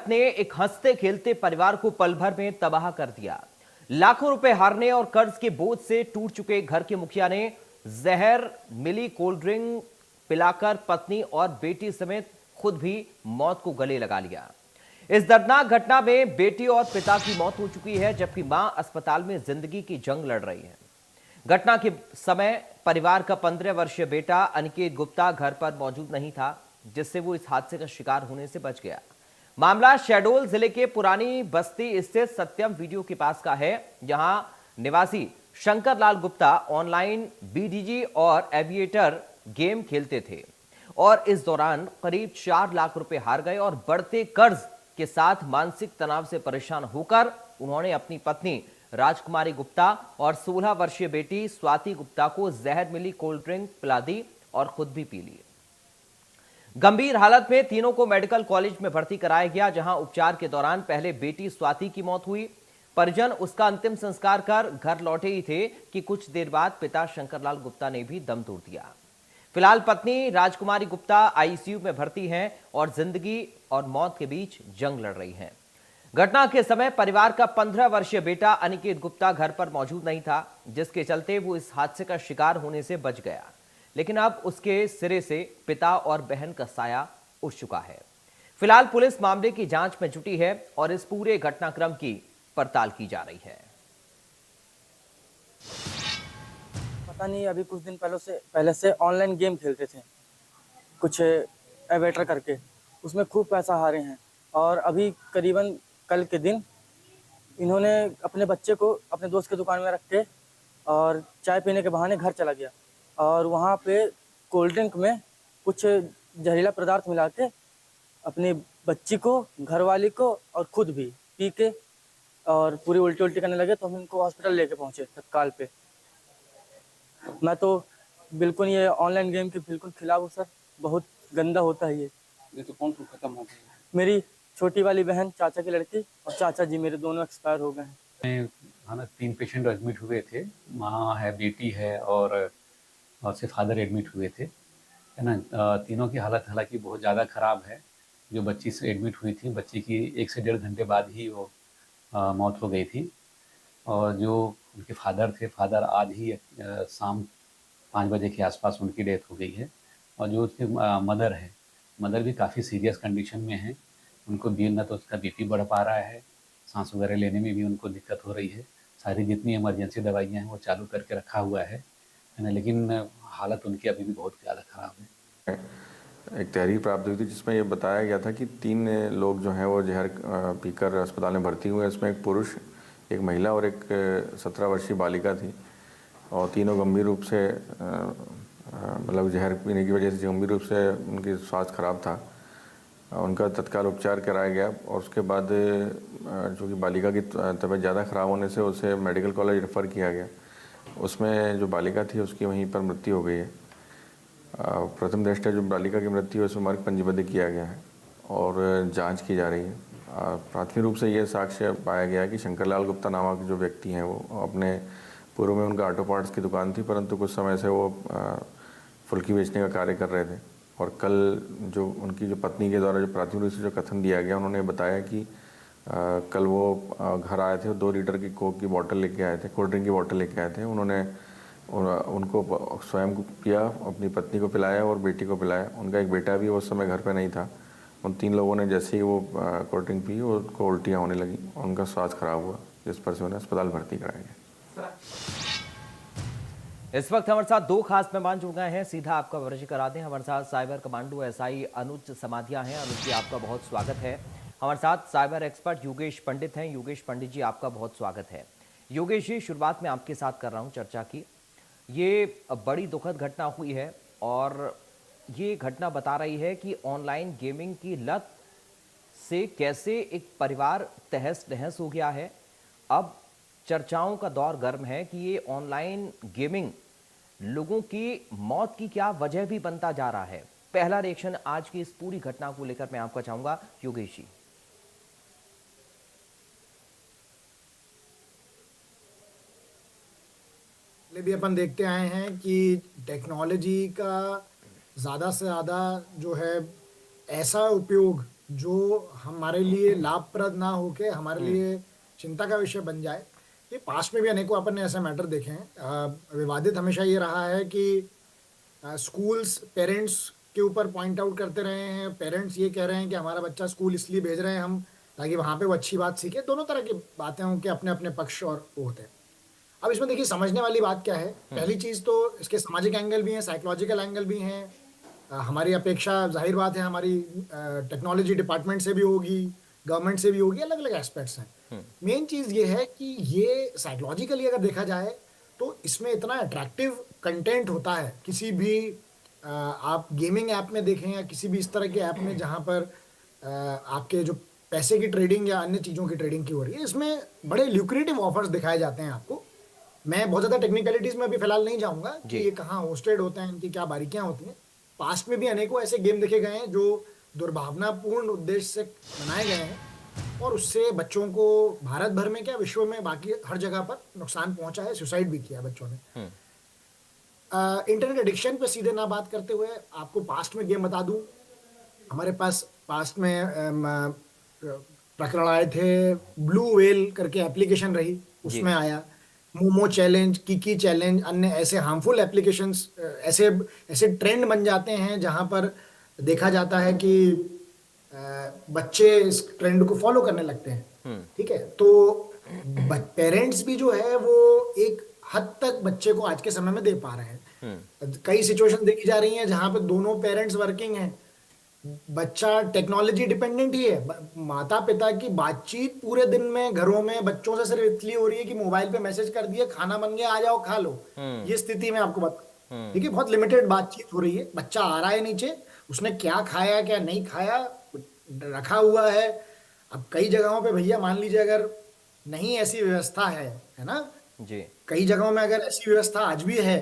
ने एक हंसते खेलते परिवार को पल भर में तबाह कर दिया। लाखों रुपए हारने और कर्ज के बोझ से टूट चुके घर के मुखिया ने जहर मिली कोल्ड ड्रिंक पिलाकर पत्नी और बेटी समेत खुद भी मौत को गले लगा लिया। इस दर्दनाक घटना में बेटी और पिता की मौत हो चुकी है, जबकि मां अस्पताल में जिंदगी की जंग लड़ रही है। घटना के समय परिवार का 15 वर्षीय बेटा अनिकेत गुप्ता घर पर मौजूद नहीं था, जिससे वो इस हादसे का शिकार होने से बच गया। मामला शहडोल जिले के पुरानी बस्ती स्थित सत्यम वीडियो के पास का है, जहां निवासी शंकर लाल गुप्ता ऑनलाइन बीडीजी और एविएटर गेम खेलते थे और इस दौरान करीब 4 लाख रुपए हार गए और बढ़ते कर्ज के साथ मानसिक तनाव से परेशान होकर उन्होंने अपनी पत्नी राजकुमारी गुप्ता और 16 वर्षीय बेटी स्वाति गुप्ता को जहर मिली कोल्ड ड्रिंक पिला दी और खुद भी पी ली। गंभीर हालत में तीनों को मेडिकल कॉलेज में भर्ती कराया गया, जहां उपचार के दौरान पहले बेटी स्वाति की मौत हुई। परिजन उसका अंतिम संस्कार कर घर लौटे ही थे कि कुछ देर बाद पिता शंकरलाल गुप्ता ने भी दम तोड़ दिया। फिलहाल पत्नी राजकुमारी गुप्ता आईसीयू में भर्ती हैं और जिंदगी और मौत के बीच जंग लड़ रही हैं। घटना के समय परिवार का 15 वर्षीय बेटा अनिकेत गुप्ता घर पर मौजूद नहीं था, जिसके चलते वो इस हादसे का शिकार होने से बच गया। लेकिन अब उसके सिरे से पिता और बहन का साया उठ चुका है। फिलहाल पुलिस मामले की जांच में जुटी है और इस पूरे घटनाक्रम की पड़ताल की जा रही है। पता नहीं, अभी कुछ दिन पहले से ऑनलाइन गेम खेलते थे, कुछ एवेटर करके, उसमें खूब पैसा हारे हैं। और अभी करीबन कल के दिन इन्होंने अपने बच्चे को अपने दोस्त की दुकान में रख के और चाय पीने के बहाने घर चला गया और वहाँ पे कोल्ड ड्रिंक में कुछ जहरीला पदार्थ मिला के अपनी बच्ची को, घरवाली को और खुद भी पी के और पूरी उल्टी उल्टी करने लगे। तो हम इनको हॉस्पिटल लेके पहुँचे तत्काल पे। मैं तो बिल्कुल ये ऑनलाइन गेम के बिल्कुल खिलाफ हूँ सर। बहुत गंदा होता है ये। तो कौन खत्म हो गया? मेरी छोटी वाली बहन, चाचा की लड़की और चाचा जी मेरे दोनों एक्सपायर हो गए हैं। हाँ ना, 3 पेशेंट एडमिट हुए थे। माँ है, बेटी है और उसके फादर एडमिट हुए थे, है ना। तीनों की हालत हालांकि बहुत ज़्यादा ख़राब है। जो बच्ची से एडमिट हुई थी, बच्ची की 1 से 1.5 घंटे बाद ही वो मौत हो गई थी। और जो उनके फादर थे, फादर आज ही शाम 5 बजे के आसपास उनकी डेथ हो गई है। और जो उसकी मदर है, मदर भी काफ़ी सीरियस कंडीशन में है। उनको भी न तो उसका बीपी बढ़ पा रहा है, सांस वगैरह लेने में भी उनको दिक्कत हो रही है। सारी जितनी इमरजेंसी दवाइयाँ हैं वो चालू करके रखा हुआ है ना, लेकिन हालत उनकी अभी भी बहुत ज़्यादा ख़राब है। एक तहरीर प्राप्त हुई थी जिसमें ये बताया गया था कि 3 लोग जो हैं वो जहर पीकर अस्पताल में भर्ती हुए। इसमें एक पुरुष, एक महिला और एक 17 वर्षीय बालिका थी। और तीनों गंभीर रूप से मतलब जहर पीने की वजह से गंभीर रूप से उनकी स्वास्थ्य खराब था। उनका तत्काल उपचार कराया गया और उसके बाद जो कि बालिका की तबीयत ज़्यादा ख़राब होने से उसे मेडिकल कॉलेज रेफ़र किया गया। उसमें जो बालिका थी उसकी वहीं पर मृत्यु हो गई है। प्रथम दृष्टया जो बालिका की मृत्यु है उसमें मर्ग पंजीबद्ध किया गया है और जांच की जा रही है। प्राथमिक रूप से ये साक्ष्य पाया गया कि शंकरलाल गुप्ता नामक जो व्यक्ति हैं वो अपने पूर्व में उनका ऑटो पार्ट्स की दुकान थी, परंतु कुछ समय से वो फुल्की बेचने का कार्य कर रहे थे। और कल जो उनकी जो पत्नी के द्वारा जो प्राथमिक रूप से जो कथन दिया गया, उन्होंने बताया कि कल वो घर आए थे, 2 लीटर की कोक की बोतल लेके आए थे, कोल्ड ड्रिंक की बोतल लेके आए थे। उन्होंने उनको स्वयं को पिया, अपनी पत्नी को पिलाया और बेटी को पिलाया। उनका एक बेटा भी उस समय घर पे नहीं था। उन 3 लोगों ने जैसे ही वो कोल्ड ड्रिंक पी, उनको उल्टियाँ होने लगी और उनका स्वास्थ्य खराब हुआ, जिस पर से उन्हें अस्पताल भर्ती कराया गया। इस वक्त हमारे साथ 2 खास मेहमान जुड़ गए हैं, सीधा आपका परिचय करा दें। हमारे साथ साइबर कमांडो एसआई अनुज समाधिया हैं। अनुज जी, आपका बहुत स्वागत है। हमारे साथ साइबर एक्सपर्ट योगेश पंडित हैं। योगेश पंडित जी, आपका बहुत स्वागत है। योगेश जी, शुरुआत में आपके साथ कर रहा हूं चर्चा की। ये बड़ी दुखद घटना हुई है और ये घटना बता रही है कि ऑनलाइन गेमिंग की लत से कैसे एक परिवार तहस नहस हो गया है। अब चर्चाओं का दौर गर्म है कि ये ऑनलाइन गेमिंग लोगों की मौत की क्या वजह भी बनता जा रहा है। पहला रिएक्शन आज की इस पूरी घटना को लेकर मैं आपका चाहूंगा, योगेश जी। भी अपन देखते आए हैं कि टेक्नोलॉजी का ज़्यादा से ज़्यादा जो है ऐसा उपयोग जो हमारे लिए लाभप्रद ना होके हमारे लिए चिंता का विषय बन जाए। ये पास्ट में भी अनेकों अपन ने ऐसे मैटर देखे हैं। विवादित हमेशा ये रहा है कि स्कूल्स पेरेंट्स के ऊपर पॉइंट आउट करते रहे हैं। पेरेंट्स ये कह रहे हैं कि हमारा बच्चा स्कूल इसलिए भेज रहे हैं हम ताकि वहाँ पे वो अच्छी बात सीखे। दोनों तरह की बातें हों कि अपने अपने पक्ष और वो होते हैं। अब इसमें देखिए समझने वाली बात क्या है। पहली चीज़ तो इसके सामाजिक एंगल भी हैं, साइकोलॉजिकल एंगल भी हैं। हमारी अपेक्षा जाहिर बात है हमारी टेक्नोलॉजी डिपार्टमेंट से भी होगी, गवर्नमेंट से भी होगी, अलग अलग एस्पेक्ट्स हैं। मेन चीज़ ये है कि ये साइकोलॉजिकली अगर देखा जाए तो इसमें इतना अट्रैक्टिव कंटेंट होता है। किसी भी आप गेमिंग ऐप में देखें या किसी भी इस तरह के ऐप में जहाँ पर आपके जो पैसे की ट्रेडिंग या अन्य चीज़ों की ट्रेडिंग की हो रही है, इसमें बड़े ल्यूक्रेटिव ऑफर्स दिखाए जाते हैं आपको। मैं बहुत ज़्यादा टेक्निकलिटीज़ में अभी फिलहाल नहीं जाऊँगा कि ये कहाँ होस्टेड होते हैं, इनकी क्या बारीकियाँ होती हैं। पास्ट में भी अनेकों ऐसे गेम देखे गए हैं जो दुर्भावनापूर्ण उद्देश्य से बनाए गए हैं और उससे बच्चों को भारत भर में क्या विश्व में बाकी हर जगह पर नुकसान पहुंचा है, सुसाइड भी किया है बच्चों ने। इंटरनेट एडिक्शन पे सीधे ना बात करते हुए आपको पास्ट में गेम बता दूं। हमारे पास पास्ट में प्रकरण आए थे, ब्लू व्हेल करके एप्लीकेशन रही, उसमें आया मोमो चैलेंज, किकी चैलेंज, अन्य ऐसे हार्मफुल एप्लीकेशंस, ऐसे ऐसे ट्रेंड बन जाते हैं जहां पर देखा जाता है कि बच्चे इस ट्रेंड को फॉलो करने लगते हैं। ठीक है, तो पेरेंट्स भी जो है वो एक हद तक बच्चे को आज के समय में दे पा रहे हैं। कई सिचुएशन देखी जा रही हैं जहां पे दोनों पेरेंट्स वर्किंग हैं, बच्चा टेक्नोलॉजी डिपेंडेंट ही है। माता पिता की बातचीत पूरे दिन में घरों में बच्चों से सिर्फ इसलिए हो रही है कि मोबाइल पे मैसेज कर दिए, खाना बन गया, आ जाओ खा लो। ये स्थिति में आपको बता, ठीक है, बहुत लिमिटेड बातचीत हो रही है। बच्चा आ रहा है नीचे, उसने क्या खाया क्या नहीं खाया रखा हुआ है। अब कई जगहों पे भैया मान लीजिए अगर नहीं ऐसी व्यवस्था है ना जी, कई जगहों में अगर ऐसी व्यवस्था आज भी है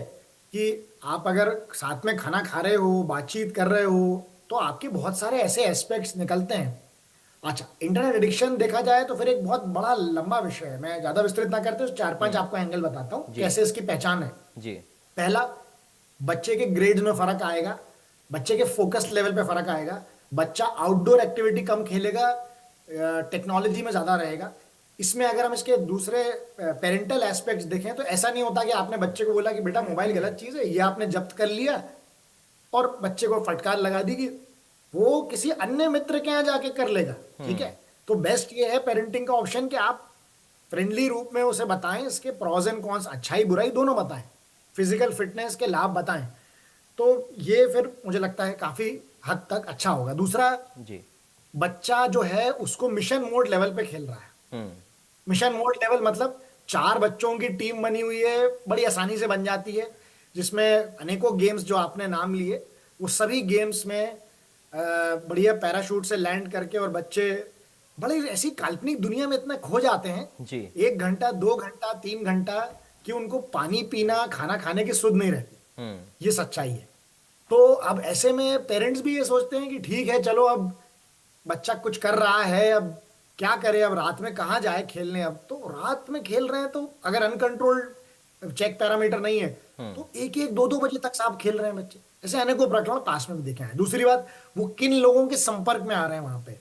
कि आप अगर साथ में खाना खा रहे हो, बातचीत कर रहे हो, तो आपके बहुत सारे ऐसे एस्पेक्ट्स निकलते हैं। अच्छा, इंटरनेट एडिक्शन देखा जाए तो फिर एक बहुत बड़ा लंबा विषय है। मैं ज्यादा विस्तृत ना करते हुए 4-5 आपको एंगल बताता हूँ कैसे इसकी पहचान है। जी, पहला, बच्चे के ग्रेड में फर्क आएगा, बच्चे के फोकस लेवल पे फर्क आएगा, बच्चा आउटडोर एक्टिविटी कम खेलेगा, टेक्नोलॉजी में ज्यादा रहेगा। इसमें अगर हम इसके दूसरे पेरेंटल एस्पेक्ट्स देखें तो ऐसा नहीं होता कि आपने बच्चे को बोला कि बेटा मोबाइल गलत चीज है, ये आपने जब्त कर लिया और बच्चे को फटकार लगा दी कि वो किसी अन्य मित्र के यहाँ जाके कर लेगा। ठीक है, तो बेस्ट ये है पेरेंटिंग का ऑप्शन कि आप फ्रेंडली रूप में उसे बताएं, इसके प्रॉज एंड कॉन्स, अच्छाई बुराई दोनों बताएं, फिजिकल फिटनेस के लाभ बताएं, तो ये फिर मुझे लगता है काफी हद तक अच्छा होगा। दूसरा, जी, बच्चा जो है उसको मिशन मोड लेवल पे खेल रहा है। मिशन मोड लेवल मतलब 4 बच्चों की टीम बनी हुई है, बड़ी आसानी से बन जाती है, जिसमें अनेकों गेम्स जो आपने नाम लिए वो सभी गेम्स में बढ़िया पैराशूट से लैंड करके और बच्चे बड़े ऐसी काल्पनिक दुनिया में इतना खो जाते हैं जी, 1 घंटा 2 घंटा 3 घंटा कि उनको पानी पीना खाना खाने की सुध नहीं रहती। ये सच्चाई है। तो अब ऐसे में पेरेंट्स भी ये सोचते हैं कि ठीक है चलो अब बच्चा कुछ कर रहा है, अब क्या करे, अब रात में कहाँ जाए खेलने। अब तो रात में खेल रहे हैं तो अगर अनकंट्रोल्ड चेक पैरामीटर नहीं है तो 1-1 2-2 बजे तक साहब खेल रहे हैं बच्चे। ऐसे अनेकों प्रकरण पास में भी देखे हैं। दूसरी बात, वो किन लोगों के संपर्क में आ रहे हैं वहां पे।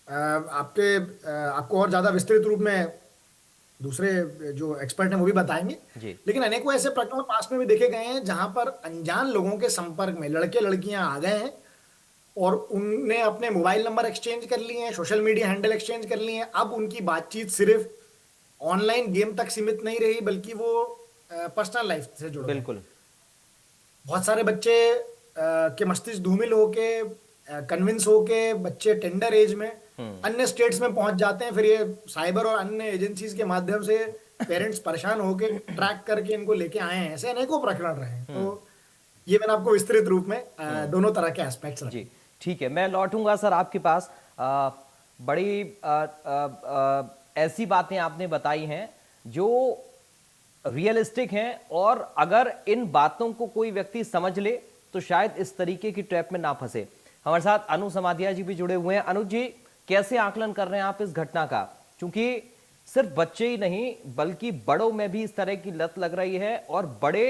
आपको और ज्यादा विस्तृत रूप में दूसरे जो एक्सपर्ट हैं वो भी बताएंगे, लेकिन अनेकों ऐसे प्रकरण पास में भी देखे गए हैं जहां पर अनजान लोगों के संपर्क में लड़के लड़कियां आ गए हैं और उनने अपने मोबाइल नंबर एक्सचेंज कर लिए हैं, सोशल मीडिया हैंडल एक्सचेंज कर लिए हैं। अब उनकी बातचीत सिर्फ ऑनलाइन गेम तक सीमित नहीं रही बल्कि वो पर्सनल लाइफ से जुड़ गए। बिल्कुल। बहुत सारे बच्चे के मस्तिष्क धूमिल होके कन्विंस होके बच्चे टेंडर एज में अन्य स्टेट्स में पहुंच जाते हैं। फिर ये साइबर और अन्य एजेंसीज के माध्यम से पेरेंट्स परेशान होके ट्रैक करके इनको लेके आए हैं। ऐसे अनेकों प्रकरण रहे हैं। तो ये मैंने आपको विस्तृत रूप में दोनों तरह के एस्पेक्ट्स रखे। जी, ठीक है, मैं लौटूंगा सर आपके पास। बड़ी ऐसी बातें आपने बताई हैं जो रियलिस्टिक हैं और अगर इन बातों को कोई व्यक्ति समझ ले तो शायद इस तरीके की ट्रैप में ना फंसे। हमारे साथ अनु समाधिया जी भी जुड़े हुए हैं। अनु जी, कैसे आकलन कर रहे हैं आप इस घटना का, क्योंकि सिर्फ बच्चे ही नहीं बल्कि बड़ों में भी इस तरह की लत लग रही है और बड़े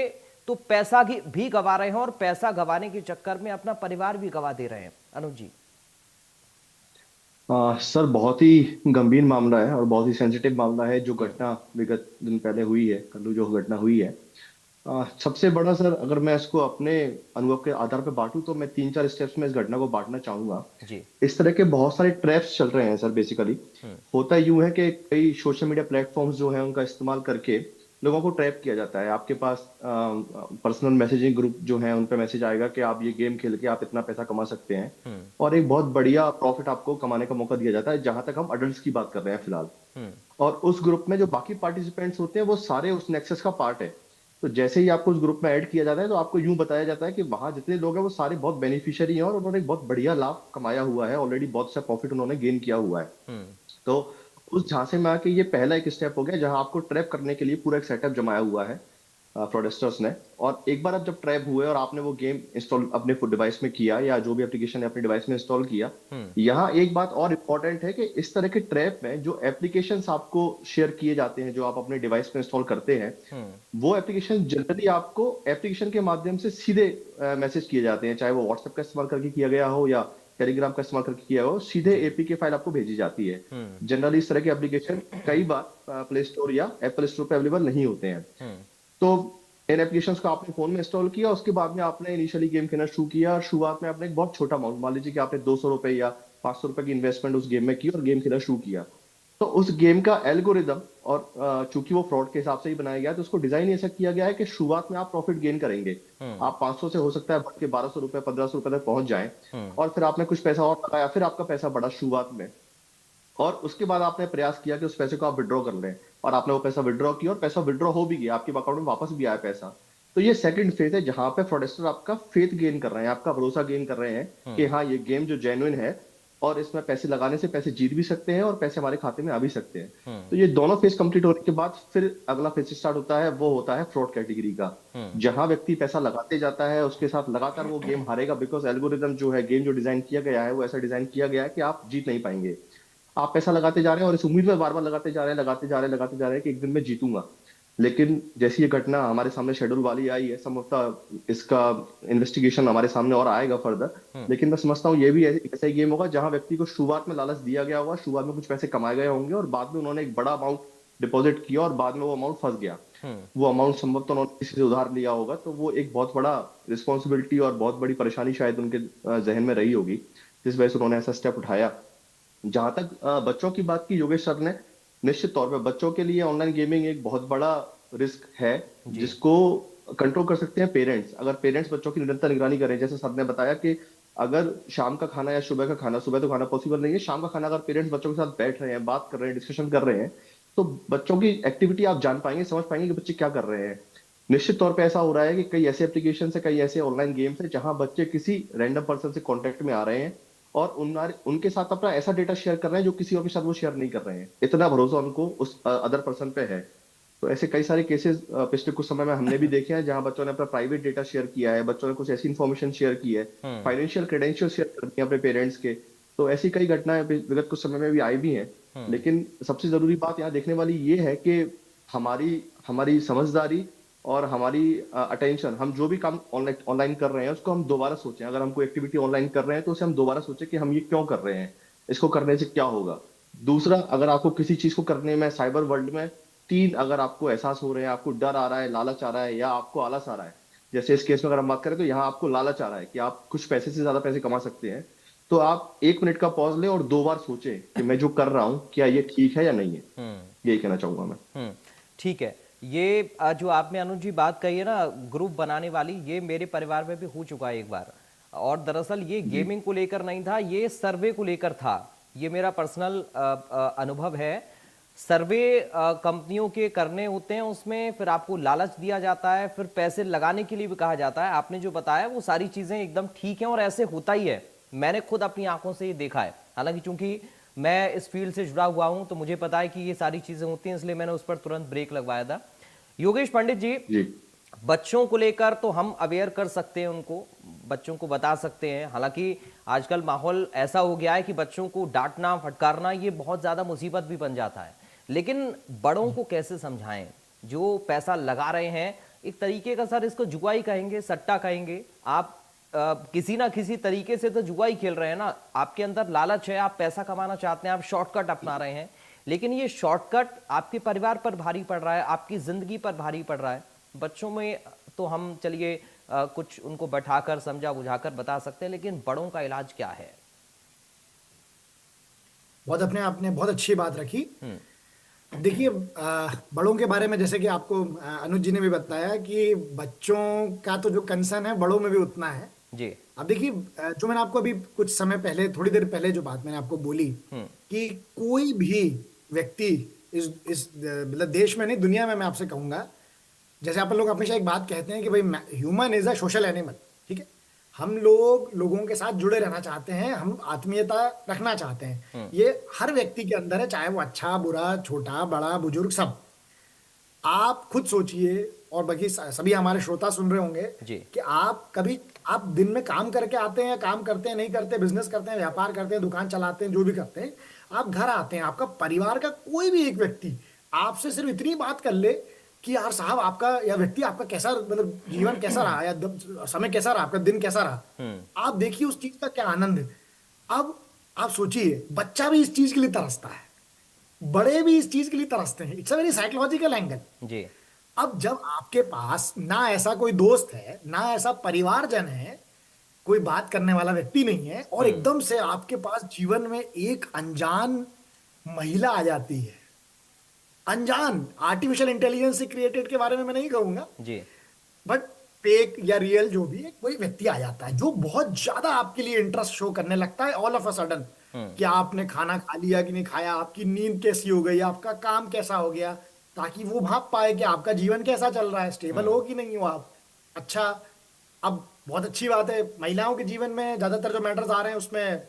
तो पैसा भी गवा रहे हैं और पैसा गवाने के चक्कर में अपना परिवार भी गवा दे रहे हैं। अनुज जी। सर बहुत ही गंभीर मामला है और बहुत ही सेंसिटिव मामला है जो घटना विगत दिन पहले हुई है, कल जो घटना हुई है। सबसे बड़ा सर, अगर मैं इसको अपने अनुभव के आधार पर बांटूं तो मैं 3-4 स्टेप्स में इस घटना को बांटना चाहूंगा। जी। इस तरह के बहुत सारे ट्रैप्स चल रहे हैं सर। बेसिकली हम्म। होता यूं है कि कई सोशल मीडिया प्लेटफॉर्म्स जो है उनका इस्तेमाल करके लोगों को ट्रैप किया जाता है। आपके पास पर्सनल मैसेजिंग ग्रुप जो है उन पे मैसेज आएगा कि आप ये गेम खेल के आप इतना पैसा कमा सकते हैं, हम्म। और एक बहुत बढ़िया प्रॉफिट आपको कमाने का मौका दिया जाता है, जहां तक हम अडल्ट की बात कर रहे हैं फिलहाल। हम्म। और उस ग्रुप में जो बाकी पार्टिसिपेंट्स होते हैं वो सारे उस नेक्सस का पार्ट है। तो जैसे ही आपको उस ग्रुप में ऐड किया जाता है तो आपको यूं बताया जाता है कि वहां जितने लोग हैं वो सारे बहुत बेनिफिशियरी हैं और उन्होंने एक बहुत बढ़िया लाभ कमाया हुआ है ऑलरेडी, बहुत सा प्रॉफिट उन्होंने गेन किया हुआ है। हम्म। तो उस झांसे में आके ये पहला एक स्टेप हो गया जहां आपको ट्रैप करने के लिए पूरा एक सेटअप जमाया हुआ है फ्रॉडस्टर्स ने। और एक बार आप जब ट्रैप हुए और आपने वो गेम इंस्टॉल अपने डिवाइस में किया या जो भी एप्लीकेशन है अपने डिवाइस में इंस्टॉल किया, हम्म। यहाँ एक बात और इम्पोर्टेंट है कि इस तरह के ट्रैप में जो एप्लीकेशंस आपको शेयर किए जाते हैं, जो आप अपने डिवाइस में इंस्टॉल करते हैं, हम्म। वो एप्लीकेशन जनरली आपको एप्लीकेशन के माध्यम से सीधे मैसेज किए जाते हैं, चाहे वो व्हाट्सएप का इस्तेमाल करके किया गया हो या टेलीग्राम का इस्तेमाल करके किया हो, सीधे एपीके फाइल आपको भेजी जाती है। हम्म। जनरली इस तरह के एप्लीकेशन कई बार प्ले स्टोर या एप्पल स्टोर पे अवेलेबल नहीं होते हैं। हम्म। तो इन एप्लीकेशंस को आपने फोन में इंस्टॉल किया, उसके बाद में आपने इनिशियली गेम खेलना शुरू किया और शुरुआत में आपने एक बहुत छोटा अमाउंट, मान लीजिए कि आपने 200 रुपए या 500 रुपए की इन्वेस्टमेंट उस गेम में की और गेम खेलना शुरू किया। तो उस गेम का एल्गोरिदम, और चूंकि वो फ्रॉड के हिसाब से ही बनाया गया है, तो उसको डिजाइन ऐसा किया गया है कि शुरुआत में आप प्रॉफिट गेन करेंगे। हम्म। आप 500 से हो सकता है बढ़ के 1200 रुपए 1500 रुपए तक पहुंच जाए, हम्म। और फिर आपने कुछ पैसा और लगाया, फिर आपका पैसा बढ़ा शुरुआत में, और उसके बाद आपने प्रयास किया कि उस पैसे को आप विड्रॉ कर लें, और आपने वो पैसा विड्रॉ किया और पैसा विड्रॉ हो भी गया, आपके अकाउंट में वापस भी आया पैसा। तो ये सेकंड फेज है जहां पे फ्रॉडस्टर आपका फेथ गेन कर रहे हैं, आपका भरोसा गेन कर रहे हैं कि हाँ ये गेम जो जेन्युइन है और इसमें पैसे लगाने से पैसे जीत भी सकते हैं और पैसे हमारे खाते में आ भी सकते हैं। हम्म। तो ये दोनों फेज कंप्लीट होने के बाद फिर अगला फेज स्टार्ट होता है, वो होता है फ्रॉड कैटेगरी का, हम्म। जहां व्यक्ति पैसा लगाते जाता है, उसके साथ लगातार वो गेम हारेगा, बिकॉज एल्गोरिदम जो है, गेम जो डिजाइन किया गया है वो ऐसा डिजाइन किया गया है कि आप जीत नहीं पाएंगे। आप पैसा लगाते जा रहे हैं और इस उम्मीद में बार बार लगाते जा रहे हैं, लगाते जा रहे हैं, लगाते जा रहे हैं कि एक दिन मैं जीतूंगा। लेकिन जैसी ये घटना हमारे सामने शेड्यूल वाली आई है, संभवतः इसका इन्वेस्टिगेशन हमारे सामने और आएगा फर्दर, लेकिन मैं समझता हूँ ये भी ऐसा ही गेम होगा जहां व्यक्ति को शुरुआत में लालच दिया गया होगा, शुरुआत में कुछ पैसे कमाए गए होंगे और बाद में उन्होंने एक बड़ा अमाउंट डिपॉजिट किया और बाद में वो अमाउंट फंस गया। वो अमाउंट संभवतः उन्होंने किसी से उधार लिया होगा, तो वो एक बहुत बड़ा रिस्पॉन्सिबिलिटी और बहुत बड़ी परेशानी शायद उनके जहन में रही होगी, जिस वजह से उन्होंने ऐसा स्टेप उठाया। जहां तक बच्चों की बात की योगेश सर ने, निश्चित तौर पे बच्चों के लिए ऑनलाइन गेमिंग एक बहुत बड़ा रिस्क है जिसको कंट्रोल कर सकते हैं पेरेंट्स। अगर पेरेंट्स बच्चों की निरंतर निगरानी करें, जैसे सर ने बताया कि अगर शाम का खाना या सुबह का खाना, सुबह तो खाना पॉसिबल नहीं है, शाम का खाना अगर पेरेंट्स बच्चों के साथ बैठ रहे हैं, बात कर रहे हैं, डिस्कशन कर रहे हैं, तो बच्चों की एक्टिविटी आप जान पाएंगे, समझ पाएंगे कि बच्चे क्या कर रहे हैं। निश्चित तौर पे ऐसा हो रहा है कि कई ऐसे एप्लीकेशन है, कई ऐसे ऑनलाइन गेम्स है जहां बच्चे किसी रैंडम पर्सन से कांटेक्ट में आ रहे हैं और उनके साथ अपना ऐसा डेटा शेयर कर रहे हैं जो किसी और के साथ वो शेयर नहीं कर रहे हैं। इतना भरोसा उनको उस अदर पर्सन पे है। तो ऐसे कई सारे केसेस पिछले कुछ समय में हमने भी देखे हैं जहां बच्चों ने अपना प्राइवेट डेटा शेयर किया है, बच्चों ने कुछ ऐसी इन्फॉर्मेशन शेयर की है, फाइनेंशियल क्रेडेंशियल शेयर कर दी है अपने पेरेंट्स के। तो ऐसी कई घटनाएं विगत कुछ समय में भी आई भी हैं। लेकिन सबसे जरूरी बात यहाँ देखने वाली ये है कि हमारी हमारी समझदारी और हमारी अटेंशन, हम जो भी काम ऑनलाइन कर रहे हैं उसको हम दोबारा सोचें। अगर हम कोई एक्टिविटी ऑनलाइन कर रहे हैं तो उसे हम दोबारा सोचें कि हम ये क्यों कर रहे हैं, इसको करने से क्या होगा। दूसरा, अगर आपको किसी चीज को करने में साइबर वर्ल्ड में अगर आपको एहसास हो रहे हैं, आपको डर आ रहा है, लालच आ रहा है या आपको आलस आ रहा है, जैसे इस केस में अगर हम बात करें तो यहाँ आपको लालच आ रहा है कि आप कुछ पैसे से ज्यादा पैसे कमा सकते हैं, तो आप 1 मिनट का पॉज लें और 2 बार सोचें कि मैं जो कर रहा हूँ क्या ये ठीक है या नहीं है। यही कहना चाहूंगा मैं। ठीक है। ये जो आपने अनुज जी बात कही है ना ग्रुप बनाने वाली, ये मेरे परिवार में भी हो चुका है एक बार। और दरअसल ये गेमिंग को लेकर नहीं था, ये सर्वे को लेकर था। ये मेरा पर्सनल अनुभव है। सर्वे कंपनियों के करने होते हैं, उसमें फिर आपको लालच दिया जाता है, फिर पैसे लगाने के लिए भी कहा जाता है। आपने जो बताया वो सारी चीजें एकदम ठीक हैं और ऐसे होता ही है। मैंने खुद अपनी आंखों से ये देखा है। हालांकि चूंकि मैं इस फील्ड से जुड़ा हुआ हूं तो मुझे पता है कि ये सारी चीजें होती हैं, इसलिए मैंने उस पर तुरंत ब्रेक लगवाया था। योगेश पंडित जी, बच्चों को लेकर तो हम अवेयर कर सकते हैं, उनको बच्चों को बता सकते हैं। हालांकि आजकल माहौल ऐसा हो गया है कि बच्चों को डांटना फटकारना ये बहुत ज्यादा मुसीबत भी बन जाता है। लेकिन बड़ों को कैसे समझाएं जो पैसा लगा रहे हैं? एक तरीके का सर इसको जुआ ही कहेंगे, सट्टा कहेंगे। आप किसी ना किसी तरीके से तो जुआ ही खेल रहे हैं ना। आपके अंदर लालच है, आप पैसा कमाना चाहते हैं, आप शॉर्टकट अपना रहे हैं, लेकिन ये शॉर्टकट आपके परिवार पर भारी पड़ रहा है, आपकी जिंदगी पर भारी पड़ रहा है। बच्चों में तो हम चलिए कुछ उनको बैठाकर समझा बुझाकर बता सकते हैं, लेकिन बड़ों का इलाज क्या है? बहुत अपने आपने बहुत अच्छी बात रखी। अब देखिए, बड़ों के बारे में जैसे कि आपको अनुज जी ने भी बताया कि बच्चों का तो जो कंसर्न है बड़ों में भी उतना है जी। अब देखिए, जो मैंने आपको अभी कुछ समय पहले, थोड़ी देर पहले जो बात मैंने आपको बोली कि कोई भी व्यक्ति इस मतलब देश में नहीं, दुनिया में मैं आपसे कहूंगा, जैसे आप लोग हमेशा एक बात कहते हैं कि भाई human is a social animal, ठीक है। हम लोग लोगों के साथ जुड़े रहना चाहते हैं, हम आत्मीयता रखना चाहते हैं, ये हर व्यक्ति के अंदर है, चाहे वो अच्छा बुरा छोटा बड़ा बुजुर्ग सब। आप खुद सोचिए, और बाकी सभी हमारे श्रोता सुन रहे होंगे जी। कि आप दिन में काम करके आते हैं, काम करते हैं नहीं करते, बिजनेस करते हैं, व्यापार करते हैं, दुकान चलाते हैं, जो भी करते हैं, आप घर आते हैं, आपका परिवार का कोई भी एक व्यक्ति आपसे सिर्फ इतनी बात कर ले कि यार साहब आपका या व्यक्ति आपका कैसा, मतलब जीवन कैसा रहा, या समय कैसा रहा, आपका दिन कैसा रहा, आप देखिए उस चीज का क्या आनंद है। अब आप सोचिए, बच्चा भी इस चीज के लिए तरसता है, बड़े भी इस चीज के लिए तरसते हैं। It's a very psychological angle G. अब जब आपके पास ना ऐसा कोई दोस्त है, ना ऐसा परिवारजन है, कोई बात करने वाला व्यक्ति नहीं है, और एकदम से आपके पास जीवन में एक अनजान महिला आ जाती है, अनजान आर्टिफिशियल इंटेलिजेंस से क्रिएटेड के बारे में मैं नहीं कहूंगा जी। बट फेक या रियल जो भी है, कोई व्यक्ति आ जाता है जो बहुत ज्यादा आपके लिए इंटरेस्ट शो करने लगता है ऑल ऑफ अ सडन, कि आपने खाना खा लिया कि नहीं खाया, आपकी नींद कैसी हो गई, आपका काम कैसा हो गया, ताकि वो भाप पाए कि आपका जीवन कैसा चल रहा है, स्टेबल हो कि नहीं हो आप। अच्छा, अब बहुत अच्छी बात है, महिलाओं के जीवन में ज्यादातर जो मैटर्स आ रहे हैं उसमें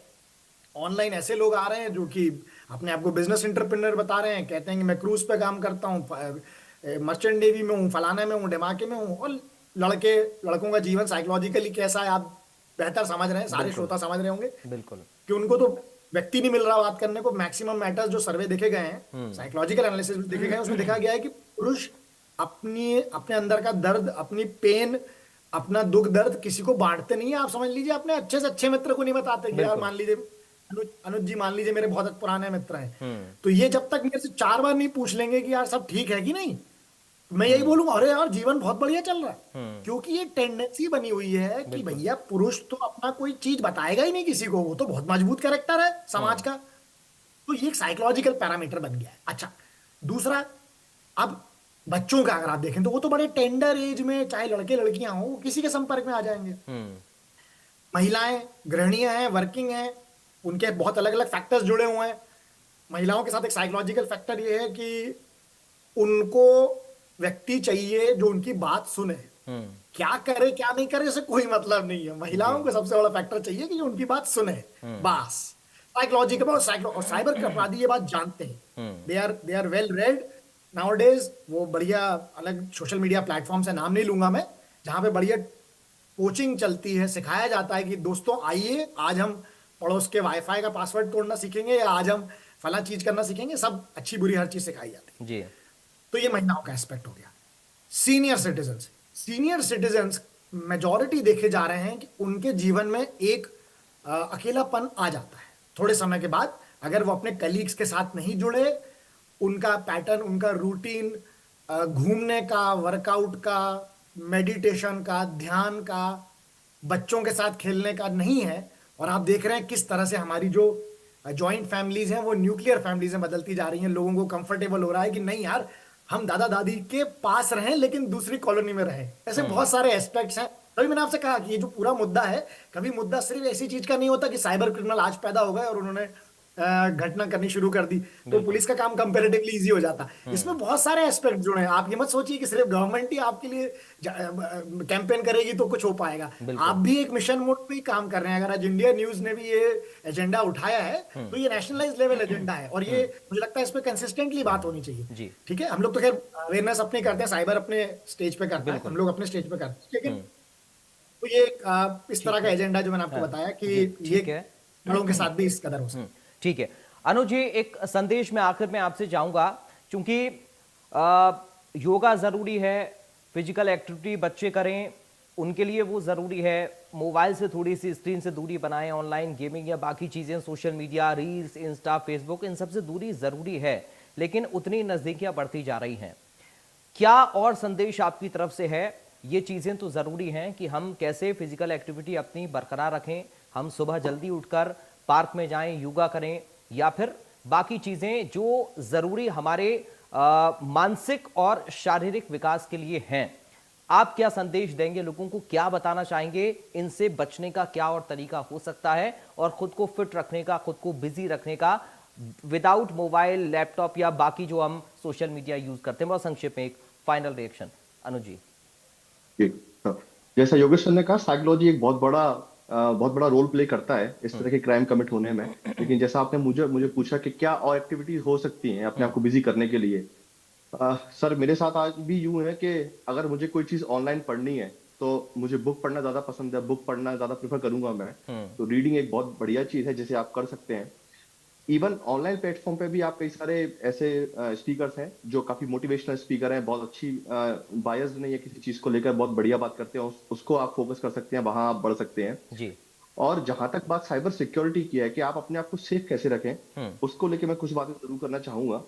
ऑनलाइन ऐसे लोग आ रहे हैं जो कि अपने आप को बिजनेस एंटरप्रेन्योर बता रहे हैं, कहते हैं कि मैं क्रूज पे काम करता हूँ, मर्चेंट नेवी में हूँ, फलाने में हूँ, ढमाके में हूँ। और लड़कों का जीवन साइकोलॉजिकली कैसा है आप बेहतर समझ रहे हैं, सारे श्रोता समझ रहे होंगे बिल्कुल कि उनको तो व्यक्ति नहीं मिल रहा बात करने को। मैक्सिमम मैटर्स जो सर्वे देखे गए हैं, साइकोलॉजिकल एनालिसिस देखे गए हैं, उसमें देखा गया है कि पुरुष अपने अंदर का दर्द, अपनी पेन, अपना दुख दर्द किसी को बांटते नहीं है। आप समझ लीजिए, अपने अच्छे से अच्छे मित्र को नहीं बताते कि यार मान लीजिए अनुज जी, मान लीजिए मेरे बहुत पुराने मित्र हैं, तो ये जब तक मेरे से 4 बार नहीं पूछ लेंगे कि यार सब ठीक है कि नहीं, मैं यही बोलूंगा अरे यार जीवन बहुत बढ़िया चल रहा है। क्योंकि ये टेंडेंसी बनी हुई है कि भैया पुरुष तो अपना कोई चीज बताएगा ही नहीं किसी को, वो तो बहुत मजबूत कैरेक्टर है समाज का। तो ये एक साइकोलॉजिकल पैरामीटर बन गया है। अच्छा, दूसरा, अब बच्चों का अगर आप देखें तो वो तो बड़े टेंडर एज में, चाहे लड़के लड़कियां हो, किसी के संपर्क में आ जाएंगे। महिलाएं गृहिणियां हैं, वर्किंग हैं, उनके बहुत अलग अलग फैक्टर्स जुड़े हुए हैं। महिलाओं के साथ एक साइकोलॉजिकल फैक्टर ये है कि उनको व्यक्ति चाहिए जो उनकी बात सुने, क्या करे क्या नहीं करे उससे कोई मतलब नहीं है। महिलाओं को सबसे बड़ा फैक्टर चाहिए कि जो उनकी बात सुने, बस। साइकोलॉजिकल और साइबर अपराधी ये बात जानते हैं, they are well read nowadays. वो बढ़िया अलग सोशल मीडिया प्लेटफॉर्म से नाम नहीं लूंगा मैं, जहां पे बढ़िया कोचिंग चलती है, सिखाया जाता है कि दोस्तों आइए आज हम पड़ोस के वाईफाई का पासवर्ड तोड़ना सीखेंगे, या आज हम फला चीज करना सीखेंगे, सब अच्छी बुरी हर चीज सिखाई जाती है जी। तो ये महिलाओं का एस्पेक्ट हो गया। सीनियर सिटीजन्स मेजॉरिटी देखे जा रहे हैं कि उनके जीवन में एक अकेलापन आ जाता है थोड़े समय के बाद, अगर वो अपने कलीग्स के साथ नहीं जुड़े, उनका पैटर्न, उनका रूटीन घूमने का, वर्कआउट का, मेडिटेशन का, ध्यान का, बच्चों के साथ खेलने का नहीं है। और आप देख रहे हैं किस तरह से हमारी जो जॉइंट फैमिलीज हैं वो न्यूक्लियर फैमिलीज में बदलती जा रही हैं। लोगों को कंफर्टेबल हो रहा है कि नहीं यार, हम दादा दादी के पास रहें लेकिन दूसरी कॉलोनी में रहें। ऐसे बहुत सारे एस्पेक्ट्स हैं। तभी मैंने आपसे कहा कि ये जो पूरा मुद्दा है, कभी मुद्दा सिर्फ ऐसी चीज का नहीं होता कि साइबर क्रिमिनल आज पैदा हो गए और उन्होंने घटना करनी शुरू कर दी तो पुलिस का काम कंपैरेटिवली इजी हो जाता। इसमें बहुत सारे एस्पेक्ट जुड़े हैं। आप ये मत सोचिए कि सिर्फ गवर्नमेंट ही आपके लिए कैंपेन करेगी तो कुछ हो पाएगा। आप भी एक मिशन मोड पे ही काम कर रहे हैं। अगर आज इंडिया न्यूज ने भी ये एजेंडा उठाया है तो ये नेशनलाइज लेवल एजेंडा है, और ये मुझे लगता है इस पे कंसिस्टेंटली बात होनी चाहिए। ठीक है, हम लोग तो खैर अवेयरनेस अपनी करते हैं, साइबर अपने स्टेज पे करते हैं, हम लोग अपने स्टेज पे करते हैं, लेकिन तो ये इस तरह का एजेंडा जो मैंने आपको बताया कि ये बड़ों के साथ भी इस कदर हो सकता है। ठीक है अनुज जी, एक संदेश में आखिर में आपसे चाहूंगा, क्योंकि योगा जरूरी है, फिजिकल एक्टिविटी बच्चे करें, उनके लिए वो ज़रूरी है। मोबाइल से थोड़ी सी स्क्रीन से दूरी बनाएं, ऑनलाइन गेमिंग या बाकी चीज़ें, social media, reels, Insta, Facebook, इन सब से दूरी ज़रूरी है, लेकिन उतनी नज़दीकियाँ बढ़ती जा रही हैं। क्या और संदेश आपकी तरफ से है? ये चीज़ें तो ज़रूरी हैं कि हम कैसे फिजिकल एक्टिविटी अपनी बरकरार रखें, हम सुबह जल्दी उठकर पार्क में जाएं, योगा करें, या फिर बाकी चीज़ें जो ज़रूरी हमारे मानसिक और शारीरिक विकास के लिए हैं। आप क्या संदेश देंगे लोगों को, क्या बताना चाहेंगे? इनसे बचने का क्या और तरीका हो सकता है, और खुद को फिट रखने का, खुद को बिजी रखने का, विदाउट मोबाइल, लैपटॉप या बाकी जो हम सोशल मीडिया यूज करते हैं? बहुत संक्षेप में एक फाइनल रिएक्शन अनुज जी। जी, हाँ। जैसा योगेश सर ने कहा, साइकोलॉजी एक बहुत बड़ा रोल प्ले करता है इस तरह के क्राइम कमिट होने में। लेकिन जैसा आपने मुझे मुझे पूछा कि क्या और एक्टिविटीज हो सकती हैं अपने आप को बिजी करने के लिए, सर मेरे साथ आज भी यूं है कि अगर मुझे कोई चीज ऑनलाइन पढ़नी है तो मुझे बुक पढ़ना ज्यादा पसंद है, बुक पढ़ना ज्यादा प्रेफर करूंगा मैं। तो रीडिंग एक बहुत बढ़िया चीज है जिसे आप कर सकते हैं। इवन ऑनलाइन प्लेटफॉर्म पे भी आप कई सारे ऐसे स्पीकर्स हैं जो काफी मोटिवेशनल स्पीकर हैं, बहुत अच्छी बायस्ड नहीं है किसी चीज को लेकर, बहुत बढ़िया बात करते हैं, उसको आप फोकस कर सकते हैं, वहां आप बढ़ सकते हैं। जी। और जहां तक बात साइबर सिक्योरिटी की है कि आप अपने आप को सेफ कैसे रखें, उसको लेके मैं कुछ बातें जरूर करना चाहूंगा।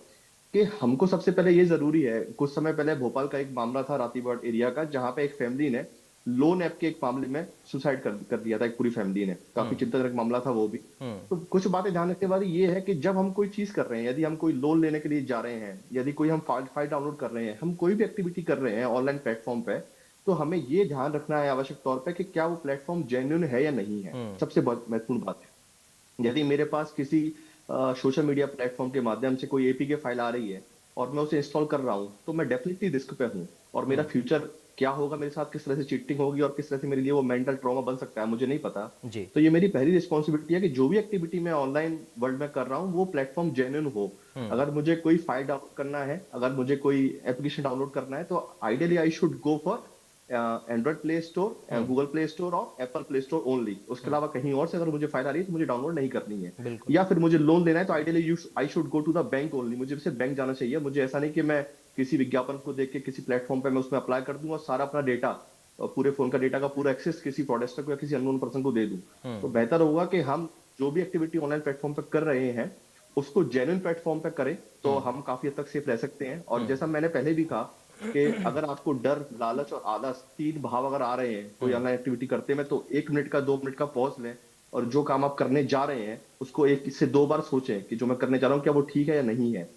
कि हमको सबसे पहले ये जरूरी है, कुछ समय पहले भोपाल का एक मामला था रातीबाड़ एरिया का, जहां पे एक फैमिली ने लोन ऐप के एक मामले में सुसाइड कर दिया था, एक पूरी फैमिली ने। काफी चिंताजनक मामला था वो भी। तो कुछ बातें ध्यान रखने वाली ये है कि जब हम कोई चीज कर रहे हैं, यदि हम कोई लोन लेने के लिए जा रहे हैं, यदि कोई हम फाइल डाउनलोड कर रहे हैं, हम कोई भी एक्टिविटी कर रहे हैं ऑनलाइन प्लेटफॉर्म पे, तो हमें ये ध्यान रखना है आवश्यक तौर पे कि क्या वो प्लेटफॉर्म जेन्युइन है या नहीं है। सबसे बहुत महत्वपूर्ण बात है। यदि मेरे पास किसी सोशल मीडिया प्लेटफॉर्म के माध्यम से कोई एपीके फाइल आ रही है और मैं उसे इंस्टॉल कर रहा हूँ, तो मैं डेफिनेटली रिस्क पे हूँ। और मेरा फ्यूचर क्या होगा, मेरे साथ किस तरह से चीटिंग होगी और किस तरह से मेरे लिए वो मेंटल ट्रॉमा बन सकता है, मुझे नहीं पता। जी। तो ये मेरी पहली रिस्पॉन्सिबिलिटी है कि जो भी एक्टिविटी मैं ऑनलाइन वर्ल्ड में कर रहा हूँ वो प्लेटफॉर्म जेन्युइन हो। अगर मुझे कोई फाइल डाउनलोड करना है, अगर मुझे कोई एप्लीकेशन डाउनलोड करना है, तो ideally I should go for Android play store, Google play store और एप्पल प्ले स्टोर ओनली। उसके अलावा कहीं और से अगर मुझे फाइल आ रही है तो मुझे डाउनलोड नहीं करनी है। या फिर मुझे लोन लेना है तो ideally I should go to the bank only, मुझे सिर्फ बैंक जाना चाहिए। मुझे ऐसा नहीं कि मैं किसी विज्ञापन को देख के किसी प्लेटफॉर्म पे मैं उसमें अप्लाई कर दूं और सारा अपना डेटा, पूरे फोन का डेटा का पूरा एक्सेस किसी फ्रॉडस्टर को या किसी अननोन पर्सन को दे दूं। तो बेहतर होगा कि हम जो भी एक्टिविटी ऑनलाइन प्लेटफॉर्म पे कर रहे हैं उसको जेन्युइन प्लेटफॉर्म पे करें, तो हम काफी हद तक सेफ रह सकते हैं। और जैसा मैंने पहले भी कहा कि अगर आपको डर, लालच और आलस, तीन भाव अगर आ रहे हैं कोई ऑनलाइन एक्टिविटी करते में, तो 1 मिनट का 2 मिनट का पॉज लें और जो काम आप करने जा रहे हैं उसको 1 से 2 बार सोचें कि जो मैं करने जा रहा हूँ क्या वो ठीक है या नहीं है।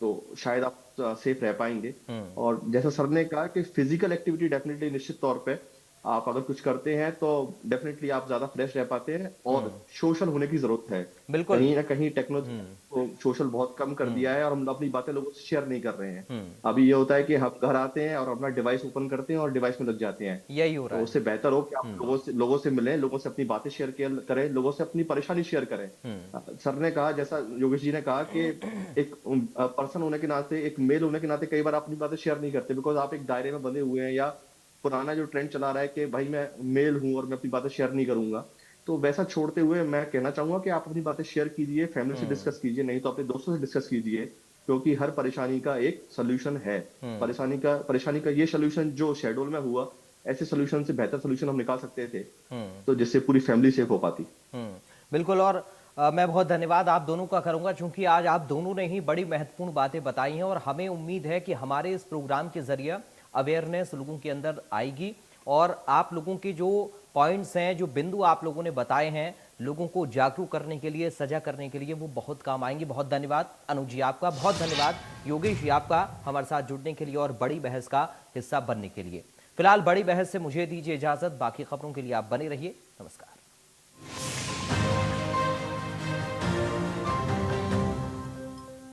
तो शायद आप सेफ रह पाएंगे। और जैसा सर ने कहा कि फिजिकल एक्टिविटी डेफिनेटली निश्चित तौर पे आप अगर कुछ करते हैं तो डेफिनेटली आप ज्यादा फ्रेश रह पाते हैं। और सोशल होने की जरूरत है, बिल्कुल। कहीं ना कहीं टेक्नोलॉजी को सोशल बहुत कम कर दिया है और हम अपनी बातें लोगों से शेयर नहीं कर रहे हैं। अभी ये होता है कि हम घर आते हैं और अपना डिवाइस ओपन करते हैं और डिवाइस में लग जाते हैं। यही हो रहा तो है। उससे बेहतर हो कि आप लोगों से मिलें, लोगों से अपनी बातें शेयर करें, लोगों से अपनी परेशानी शेयर करें। सर ने कहा, जैसा योगेश जी ने कहा कि एक पर्सन होने के नाते, एक मेल होने के नाते कई बार आप अपनी बातें शेयर नहीं करते बिकॉज आप एक दायरे में बंधे हुए हैं, या पुराना जो ट्रेंड चला रहा है कि भाई मैं मेल हूं और मैं अपनी बातें शेयर नहीं करूंगा। तो वैसा छोड़ते हुए मैं कहना चाहूंगा कि आप अपनी बातें शेयर कीजिए, फैमिली से डिस्कस कीजिए, नहीं तो अपने दोस्तों से डिस्कस कीजिए, क्योंकि हर परेशानी का एक सोल्यूशन है। परेशानी का ये सोल्यूशन जो शेड्यूल में हुआ, ऐसे सोल्यूशन से बेहतर सोल्यूशन हम निकाल सकते थे, तो जिससे पूरी फैमिली सेफ हो पाती। बिल्कुल। और मैं बहुत धन्यवाद आप दोनों का करूंगा, क्योंकि आज आप दोनों ने ही बड़ी महत्वपूर्ण बातें बताई हैं और हमें उम्मीद है कि हमारे इस प्रोग्राम के जरिए अवेयरनेस लोगों के अंदर आएगी और आप लोगों के जो पॉइंट्स हैं, जो बिंदु आप लोगों ने बताए हैं, लोगों को जागरूक करने के लिए, सजा करने के लिए, वो बहुत काम आएंगे। बहुत धन्यवाद अनुज जी आपका, बहुत धन्यवाद योगेश जी आपका हमारे साथ जुड़ने के लिए और बड़ी बहस का हिस्सा बनने के लिए। फिलहाल बड़ी बहस से मुझे दीजिए इजाजत, बाकी खबरों के लिए आप बने रहिए। नमस्कार।